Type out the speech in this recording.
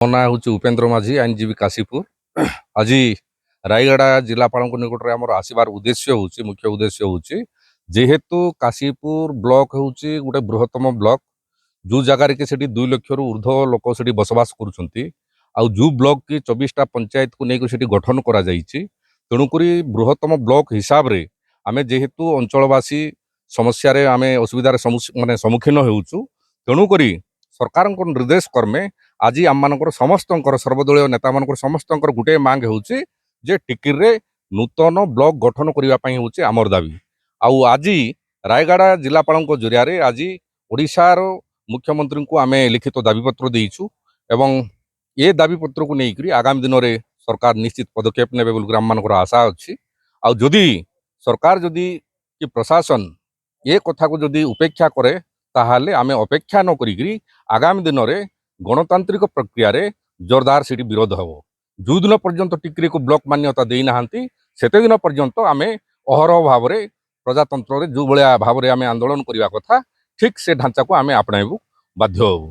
ମୋ ନାଁ ହେଉଛି ଉପେନ୍ଦ୍ର ମାଝୀ, ଆଇନଜୀବୀ କାଶୀପୁର। ଆଜି ରାୟଗଡ଼ା ଜିଲ୍ଲାପାଳଙ୍କ ନିକଟରେ ଆମର ଆସିବାର ମୁଖ୍ୟ ଉଦ୍ଦେଶ୍ୟ ହେଉଛି ଯେହେତୁ କାଶୀପୁର ବ୍ଲକ ହେଉଛି ଗୋଟେ ବୃହତ୍ତମ ବ୍ଲକ, ଯେଉଁ ଜାଗାରେ କି ସେଠି 2 ଲକ୍ଷରୁ ଉର୍ଦ୍ଧ୍ୱ ଲୋକ ସେଠି ବସବାସ କରୁଛନ୍ତି। ଆଉ ଯେଉଁ ବ୍ଲକ କି 24ଟା ପଞ୍ଚାୟତକୁ ନେଇକି ସେଠି ଗଠନ କରାଯାଇଛି। ତେଣୁକରି ବୃହତ୍ତମ ବ୍ଲକ ହିସାବରେ ଆମେ ଯେହେତୁ ଅଞ୍ଚଳବାସୀ ସମସ୍ୟାରେ ଆମେ ଅସୁବିଧାର ସମ୍ମୁଖୀନ ହେଉଛୁ। ତେଣୁକରି ସରକାରଙ୍କ ନିର୍ଦ୍ଦେଶ କ୍ରମେ ଆଜି ଆମମାନଙ୍କର ସମସ୍ତଙ୍କର ସର୍ବଦଳୀୟ ନେତାମାନଙ୍କର ସମସ୍ତଙ୍କର ଗୋଟିଏ ମାଙ୍ଗ ହେଉଛି ଯେ ଟିକିରିରେ ନୂତନ ବ୍ଲକ ଗଠନ କରିବା ପାଇଁ ହେଉଛି ଆମର ଦାବି। ଆଉ ଆଜି ରାୟଗଡ଼ା ଜିଲ୍ଲାପାଳଙ୍କ ଜରିଆରେ ଆଜି ଓଡ଼ିଶାର ମୁଖ୍ୟମନ୍ତ୍ରୀଙ୍କୁ ଆମେ ଲିଖିତ ଦାବିପତ୍ର ଦେଇଛୁ ଏବଂ ଏ ଦାବିପତ୍ରକୁ ନେଇକରି ଆଗାମୀ ଦିନରେ ସରକାର ନିଶ୍ଚିତ ପଦକ୍ଷେପ ନେବେ ବୋଲି ଆମମାନଙ୍କର ଆଶା ଅଛି। ଆଉ ଯଦି ସରକାର କି ପ୍ରଶାସନ ଏ କଥାକୁ ଯଦି ଉପେକ୍ଷା କରେ ତାହେଲେ ଆମେ ଅପେକ୍ଷା ନ କରିକିରି ଆଗାମୀ ଦିନରେ ଗଣତାନ୍ତ୍ରିକ ପ୍ରକ୍ରିୟାରେ ଜୋରଦାର ସେଠି ବିରୋଧ ହେବ। ଯେଉଁଦିନ ପର୍ଯ୍ୟନ୍ତ ଟିକିରିକୁ ବ୍ଲକ ମାନ୍ୟତା ଦେଇନାହାନ୍ତି ସେତେଦିନ ପର୍ଯ୍ୟନ୍ତ ଆମେ ଅହରହ ଭାବରେ ପ୍ରଜାତନ୍ତ୍ରରେ ଯେଉଁ ଭଳିଆ ଭାବରେ ଆମେ ଆନ୍ଦୋଳନ କରିବା କଥା ଠିକ୍ ସେ ଢାଞ୍ଚାକୁ ଆମେ ଆପଣାଇବୁ ବାଧ୍ୟ ହେବୁ।